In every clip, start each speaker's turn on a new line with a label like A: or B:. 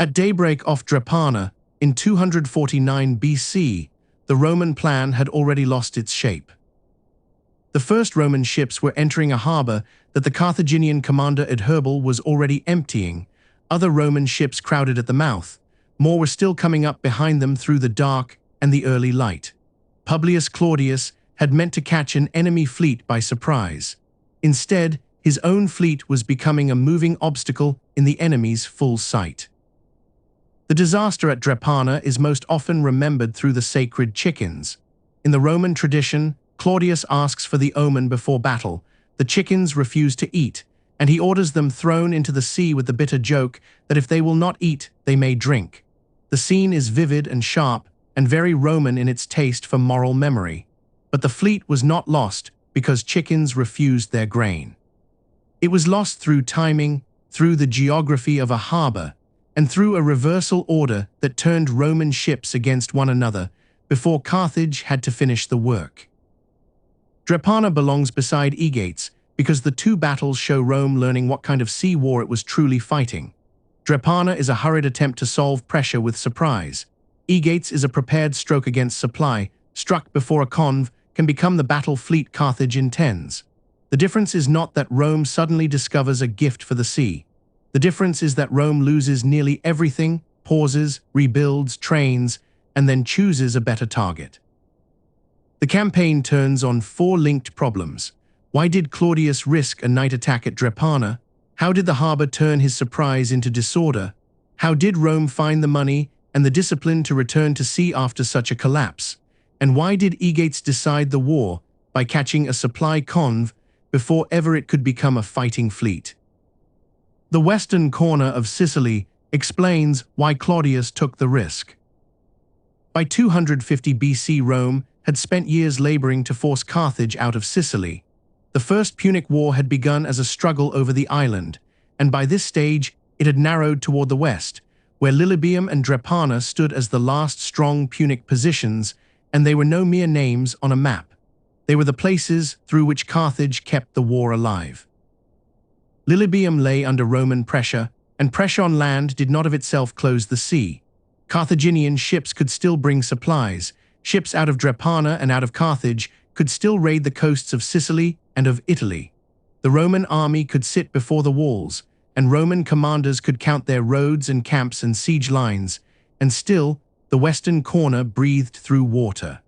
A: At daybreak off Drepana, in 249 BC, the Roman plan had already lost its shape. The first Roman ships were entering a harbour that the Carthaginian commander Adherbal was already emptying. Other Roman ships crowded at the mouth. More were still coming up behind them through the dark and the early light. Publius Claudius had meant to catch an enemy fleet by surprise. Instead, his own fleet was becoming a moving obstacle in the enemy's full sight. The disaster at Drepana is most often remembered through the sacred chickens. In the Roman tradition, Claudius asks for the omen before battle. The chickens refuse to eat, and he orders them thrown into the sea with the bitter joke that if they will not eat, they may drink. The scene is vivid and sharp, and very Roman in its taste for moral memory. But the fleet was not lost because chickens refused their grain. It was lost through timing, through the geography of a harbour, and through a reversal order that turned Roman ships against one another before Carthage had to finish the work. Drepana belongs beside Aegates because the two battles show Rome learning what kind of sea war it was truly fighting. Drepana is a hurried attempt to solve pressure with surprise. Aegates is a prepared stroke against supply, struck before a convoy can become the battle fleet Carthage intends. The difference is not that Rome suddenly discovers a gift for the sea. The difference is that Rome loses nearly everything, pauses, rebuilds, trains, and then chooses a better target. The campaign turns on four linked problems. Why did Claudius risk a night attack at Drepana? How did the harbour turn his surprise into disorder? How did Rome find the money and the discipline to return to sea after such a collapse? And why did Aegates decide the war by catching a supply convoy before ever it could become a fighting fleet? The western corner of Sicily explains why Claudius took the risk. By 250 BC, Rome had spent years laboring to force Carthage out of Sicily. The First Punic War had begun as a struggle over the island, and by this stage it had narrowed toward the west, where Lilybaeum and Drepana stood as the last strong Punic positions, and they were no mere names on a map. They were the places through which Carthage kept the war alive. Lilybaeum lay under Roman pressure, and pressure on land did not of itself close the sea. Carthaginian ships could still bring supplies. Ships out of Drepana and out of Carthage could still raid the coasts of Sicily and of Italy. The Roman army could sit before the walls, and Roman commanders could count their roads and camps and siege lines, and still the western corner breathed through water.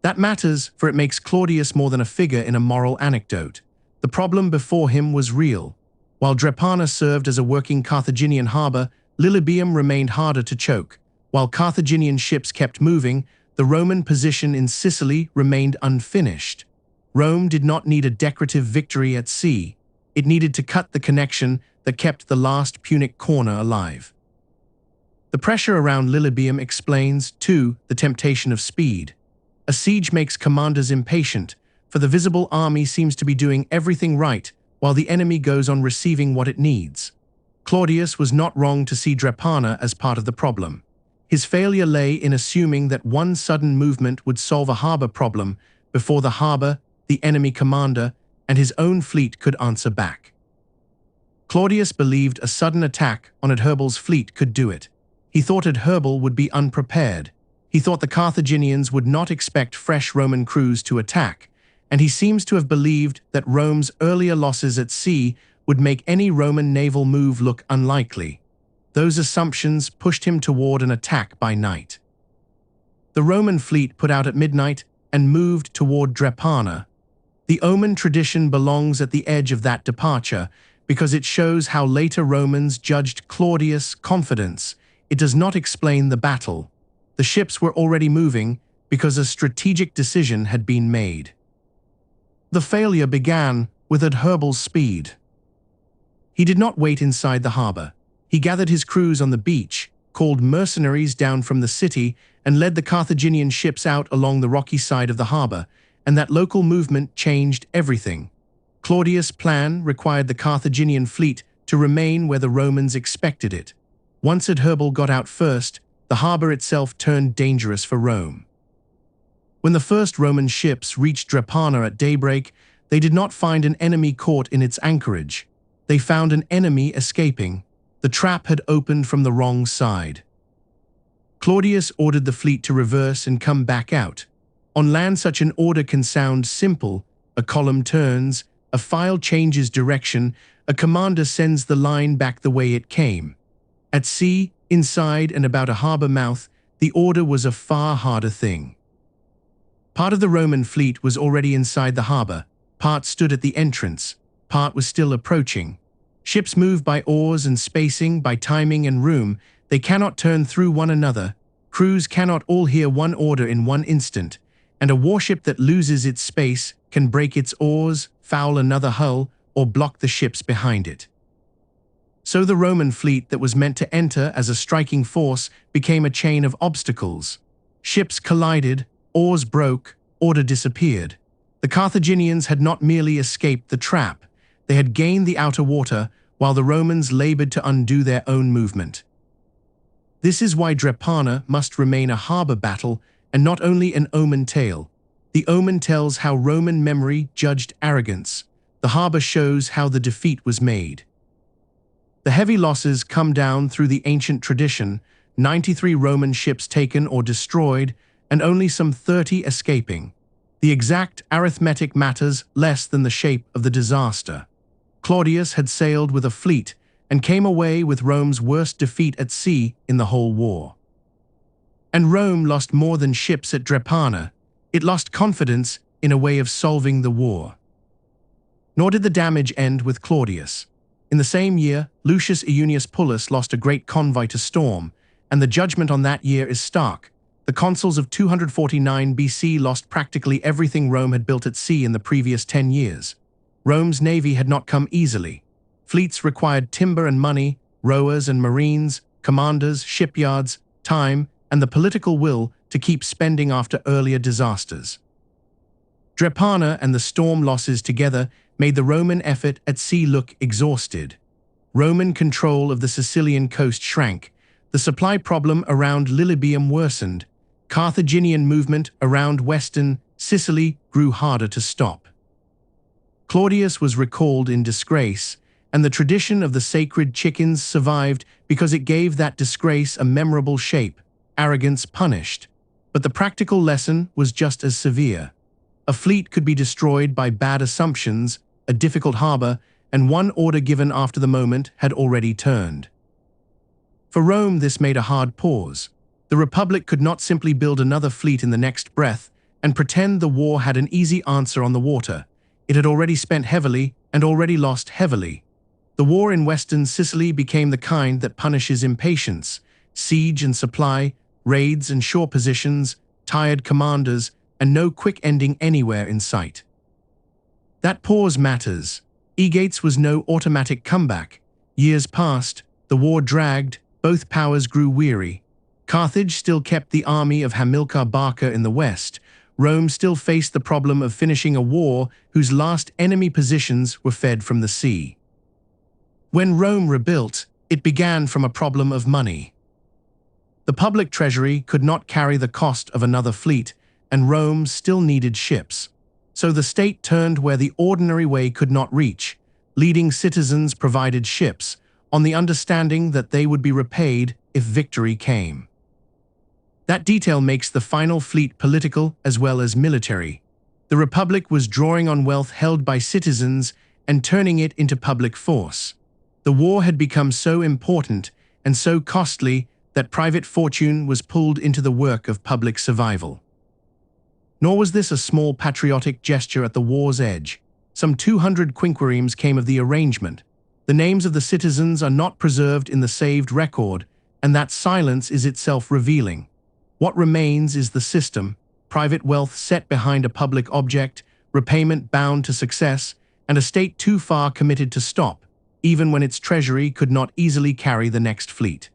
A: That matters, for it makes Claudius more than a figure in a moral anecdote. The problem before him was real. While Drepana served as a working Carthaginian harbour, Lilybaeum remained harder to choke. While Carthaginian ships kept moving, the Roman position in Sicily remained unfinished. Rome did not need a decorative victory at sea. It needed to cut the connection that kept the last Punic corner alive. The pressure around Lilybaeum explains, too, the temptation of speed. A siege makes commanders impatient, for the visible army seems to be doing everything right while the enemy goes on receiving what it needs. Claudius was not wrong to see Drepana as part of the problem. His failure lay in assuming that one sudden movement would solve a harbour problem before the harbour, the enemy commander, and his own fleet could answer back. Claudius believed a sudden attack on Adherbal's fleet could do it. He thought Adherbal would be unprepared. He thought the Carthaginians would not expect fresh Roman crews to attack, and he seems to have believed that Rome's earlier losses at sea would make any Roman naval move look unlikely. Those assumptions pushed him toward an attack by night. The Roman fleet put out at midnight and moved toward Drepana. The omen tradition belongs at the edge of that departure because it shows how later Romans judged Claudius' confidence. It does not explain the battle. The ships were already moving because a strategic decision had been made. The failure began with Adherbal's speed. He did not wait inside the harbour. He gathered his crews on the beach, called mercenaries down from the city, and led the Carthaginian ships out along the rocky side of the harbour, and that local movement changed everything. Claudius' plan required the Carthaginian fleet to remain where the Romans expected it. Once Adherbal got out first, the harbour itself turned dangerous for Rome. When the first Roman ships reached Drepana at daybreak, they did not find an enemy caught in its anchorage. They found an enemy escaping. The trap had opened from the wrong side. Claudius ordered the fleet to reverse and come back out. On land, such an order can sound simple. A column turns, a file changes direction, a commander sends the line back the way it came. At sea, inside and about a harbour mouth, the order was a far harder thing. Part of the Roman fleet was already inside the harbour, part stood at the entrance, part was still approaching. Ships move by oars and spacing, by timing and room. They cannot turn through one another. Crews cannot all hear one order in one instant, and a warship that loses its space can break its oars, foul another hull, or block the ships behind it. So the Roman fleet that was meant to enter as a striking force became a chain of obstacles. Ships collided, oars broke, order disappeared. The Carthaginians had not merely escaped the trap, they had gained the outer water while the Romans labored to undo their own movement. This is why Drepana must remain a harbour battle and not only an omen tale. The omen tells how Roman memory judged arrogance. The harbour shows how the defeat was made. The heavy losses come down through the ancient tradition, 93 Roman ships taken or destroyed, and only some 30 escaping. The exact arithmetic matters less than the shape of the disaster. Claudius had sailed with a fleet and came away with Rome's worst defeat at sea in the whole war. And Rome lost more than ships at Drepana. It lost confidence in a way of solving the war. Nor did the damage end with Claudius. In the same year, Lucius Junius Pullus lost a great convoy to storm, and the judgment on that year is stark. The consuls of 249 BC lost practically everything Rome had built at sea in the previous 10 years. Rome's navy had not come easily. Fleets required timber and money, rowers and marines, commanders, shipyards, time, and the political will to keep spending after earlier disasters. Drepana and the storm losses together made the Roman effort at sea look exhausted. Roman control of the Sicilian coast shrank. The supply problem around Lilybaeum worsened. Carthaginian movement around western Sicily grew harder to stop. Claudius was recalled in disgrace, and the tradition of the sacred chickens survived because it gave that disgrace a memorable shape: arrogance punished. But the practical lesson was just as severe. A fleet could be destroyed by bad assumptions, a difficult harbour, and one order given after the moment had already turned. For Rome, this made a hard pause. The Republic could not simply build another fleet in the next breath and pretend the war had an easy answer on the water. It had already spent heavily and already lost heavily. The war in western Sicily became the kind that punishes impatience: siege and supply, raids and shore positions, tired commanders, and no quick ending anywhere in sight. That pause matters. Aegates was no automatic comeback. Years passed, the war dragged, both powers grew weary. Carthage still kept the army of Hamilcar Barca in the west. Rome still faced the problem of finishing a war whose last enemy positions were fed from the sea. When Rome rebuilt, it began from a problem of money. The public treasury could not carry the cost of another fleet, and Rome still needed ships. So the state turned where the ordinary way could not reach. Leading citizens provided ships, on the understanding that they would be repaid if victory came. That detail makes the final fleet political as well as military. The Republic was drawing on wealth held by citizens and turning it into public force. The war had become so important and so costly that private fortune was pulled into the work of public survival. Nor was this a small patriotic gesture at the war's edge. Some 200 quinqueremes came of the arrangement. The names of the citizens are not preserved in the saved record, and that silence is itself revealing. What remains is the system: private wealth set behind a public object, repayment bound to success, and a state too far committed to stop, even when its treasury could not easily carry the next fleet.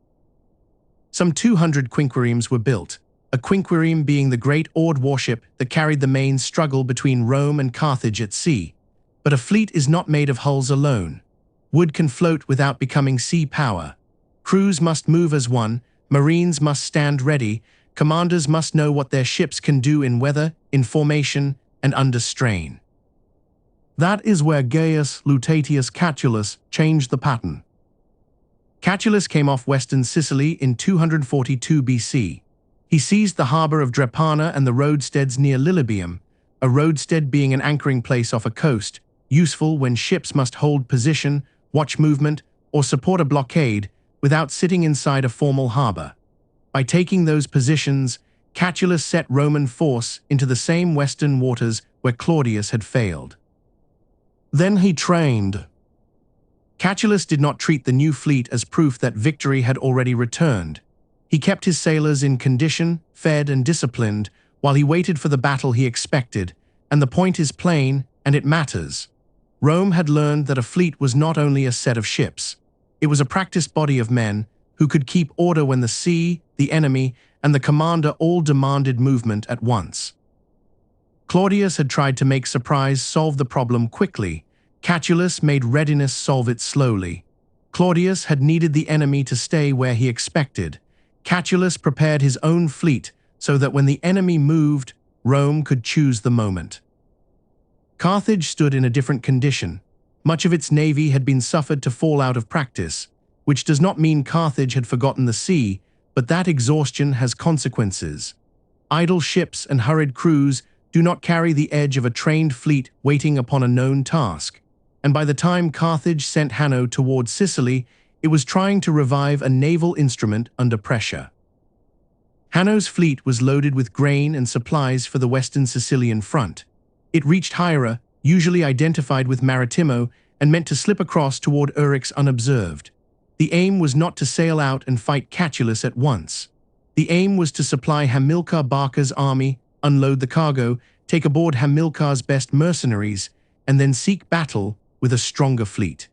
A: Some 200 quinqueremes were built, a quinquereme being the great oared warship that carried the main struggle between Rome and Carthage at sea. But a fleet is not made of hulls alone. Wood can float without becoming sea power. Crews must move as one, marines must stand ready, commanders must know what their ships can do in weather, in formation, and under strain. That is where Gaius Lutatius Catulus changed the pattern. Catulus came off western Sicily in 242 BC. He seized the harbour of Drepana and the roadsteads near Lilybaeum, a roadstead being an anchoring place off a coast, useful when ships must hold position, watch movement, or support a blockade without sitting inside a formal harbour. By taking those positions, Catulus set Roman force into the same western waters where Claudius had failed. Then he trained. Catulus did not treat the new fleet as proof that victory had already returned. He kept his sailors in condition, fed and disciplined, while he waited for the battle he expected, and the point is plain, and it matters. Rome had learned that a fleet was not only a set of ships. It was a practiced body of men who could keep order when the sea, the enemy, and the commander all demanded movement at once. Claudius had tried to make surprise solve the problem quickly. Catulus made readiness solve it slowly. Claudius had needed the enemy to stay where he expected. Catulus prepared his own fleet so that when the enemy moved, Rome could choose the moment. Carthage stood in a different condition. Much of its navy had been suffered to fall out of practice, which does not mean Carthage had forgotten the sea, but that exhaustion has consequences. Idle ships and hurried crews do not carry the edge of a trained fleet waiting upon a known task, and by the time Carthage sent Hanno toward Sicily, it was trying to revive a naval instrument under pressure. Hanno's fleet was loaded with grain and supplies for the western Sicilian front. It reached Hira, usually identified with Maritimo, and meant to slip across toward Eryx unobserved. The aim was not to sail out and fight Catulus at once. The aim was to supply Hamilcar Barca's army, unload the cargo, take aboard Hamilcar's best mercenaries, and then seek battle with a stronger fleet.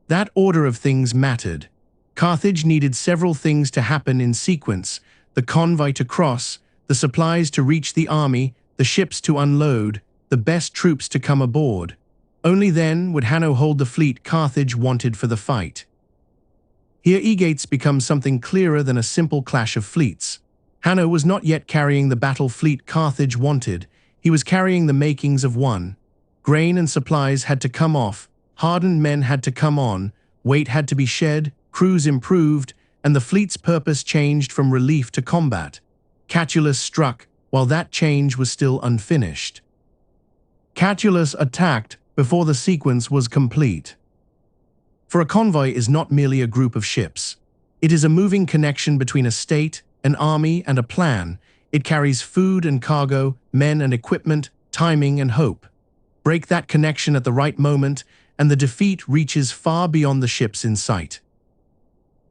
A: That order of things mattered. Carthage needed several things to happen in sequence: the convoy to cross, the supplies to reach the army, the ships to unload, the best troops to come aboard. Only then would Hanno hold the fleet Carthage wanted for the fight. Here Aegates becomes something clearer than a simple clash of fleets. Hanno was not yet carrying the battle fleet Carthage wanted. He was carrying the makings of one. Grain and supplies had to come off, hardened men had to come on, weight had to be shed, crews improved, and the fleet's purpose changed from relief to combat. Catulus struck, while that change was still unfinished. Catulus attacked before the sequence was complete. For a convoy is not merely a group of ships. It is a moving connection between a state, an army, and a plan. It carries food and cargo, men and equipment, timing and hope. Break that connection at the right moment, and the defeat reaches far beyond the ships in sight.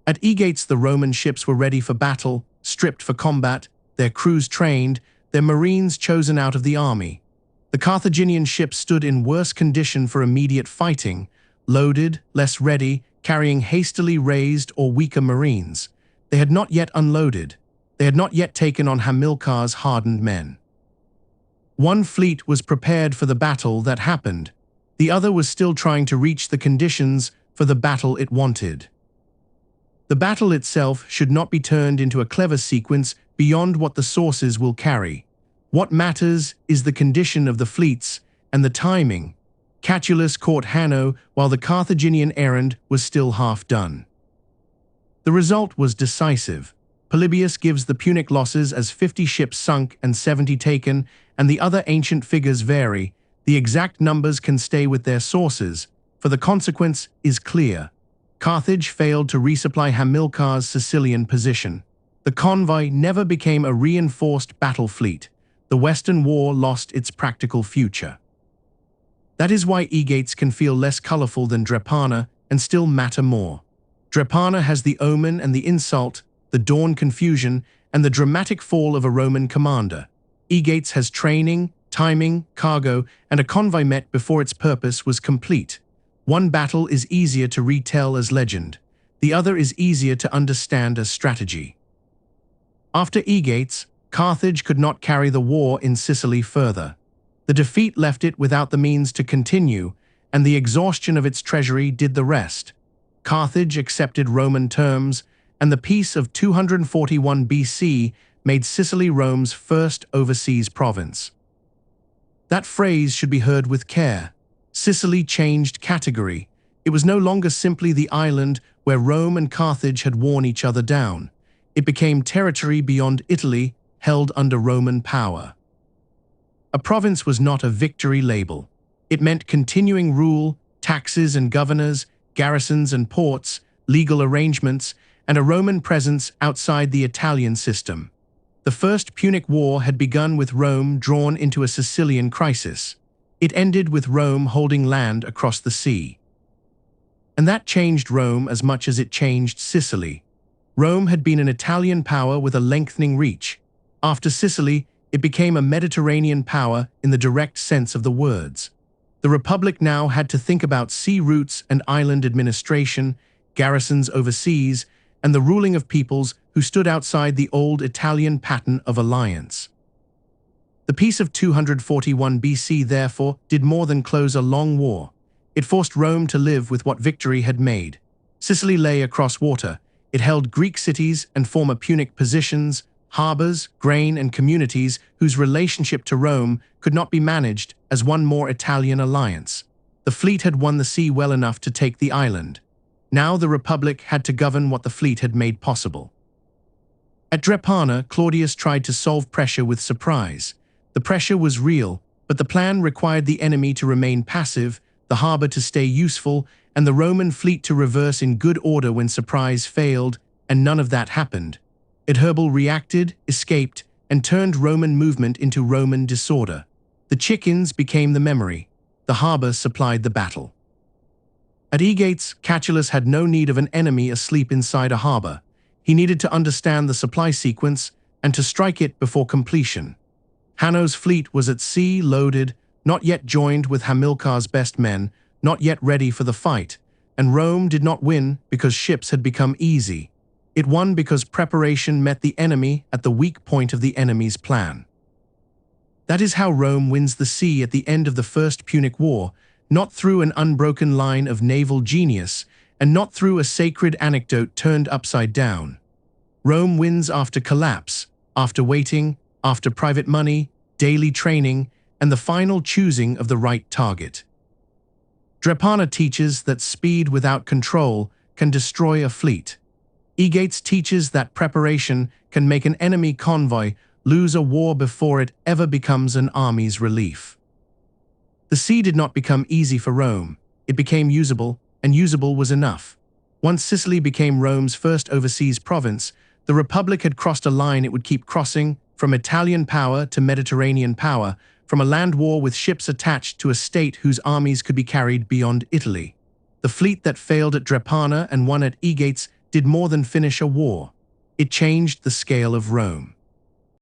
A: At Aegates, the Roman ships were ready for battle, stripped for combat, their crews trained, their marines chosen out of the army. The Carthaginian ships stood in worse condition for immediate fighting, loaded, less ready, carrying hastily raised or weaker marines. They had not yet unloaded. They had not yet taken on Hamilcar's hardened men. One fleet was prepared for the battle that happened. The other was still trying to reach the conditions for the battle it wanted. The battle itself should not be turned into a clever sequence beyond what the sources will carry. What matters is the condition of the fleets and the timing. Catulus caught Hanno while the Carthaginian errand was still half done. The result was decisive. Polybius gives the Punic losses as 50 ships sunk and 70 taken, and the other ancient figures vary. The exact numbers can stay with their sources, for the consequence is clear. Carthage failed to resupply Hamilcar's Sicilian position. The convoy never became a reinforced battle fleet. The Western War lost its practical future. That is why Aegates can feel less colorful than Drepana and still matter more. Drepana has the omen and the insult, the dawn confusion, and the dramatic fall of a Roman commander. Aegates has training, timing, cargo, and a convoy met before its purpose was complete. One battle is easier to retell as legend. The other is easier to understand as strategy. After Aegates, Carthage could not carry the war in Sicily further. The defeat left it without the means to continue, and the exhaustion of its treasury did the rest. Carthage accepted Roman terms, and the peace of 241 BC made Sicily Rome's first overseas province. That phrase should be heard with care. Sicily changed category. It was no longer simply the island where Rome and Carthage had worn each other down. It became territory beyond Italy, held under Roman power. A province was not a victory label. It meant continuing rule, taxes and governors, garrisons and ports, legal arrangements, and a Roman presence outside the Italian system. The First Punic War had begun with Rome drawn into a Sicilian crisis. It ended with Rome holding land across the sea. And that changed Rome as much as it changed Sicily. Rome had been an Italian power with a lengthening reach. After Sicily, it became a Mediterranean power in the direct sense of the words. The Republic now had to think about sea routes and island administration, garrisons overseas, and the ruling of peoples who stood outside the old Italian pattern of alliance. The peace of 241 BC, therefore, did more than close a long war. It forced Rome to live with what victory had made. Sicily lay across water. It held Greek cities and former Punic positions, harbours, grain, and communities whose relationship to Rome could not be managed as one more Italian alliance. The fleet had won the sea well enough to take the island. Now the Republic had to govern what the fleet had made possible. At Drepana, Claudius tried to solve pressure with surprise. The pressure was real, but the plan required the enemy to remain passive, the harbour to stay useful, and the Roman fleet to reverse in good order when surprise failed, and none of that happened. Adherbal reacted, escaped, and turned Roman movement into Roman disorder. The chickens became the memory. The harbour supplied the battle. At Aegates, Catulus had no need of an enemy asleep inside a harbour. He needed to understand the supply sequence and to strike it before completion. Hanno's fleet was at sea, loaded, not yet joined with Hamilcar's best men, not yet ready for the fight, and Rome did not win because ships had become easy. It won because preparation met the enemy at the weak point of the enemy's plan. That is how Rome wins the sea at the end of the First Punic War, not through an unbroken line of naval genius, and not through a sacred anecdote turned upside down. Rome wins after collapse, after waiting, after private money, daily training, and the final choosing of the right target. Drepana teaches that speed without control can destroy a fleet. Aegates teaches that preparation can make an enemy convoy lose a war before it ever becomes an army's relief. The sea did not become easy for Rome. It became usable, and usable was enough. Once Sicily became Rome's first overseas province, the Republic had crossed a line it would keep crossing, from Italian power to Mediterranean power, from a land war with ships attached to a state whose armies could be carried beyond Italy. The fleet that failed at Drepana and won at Aegates did more than finish a war. It changed the scale of Rome.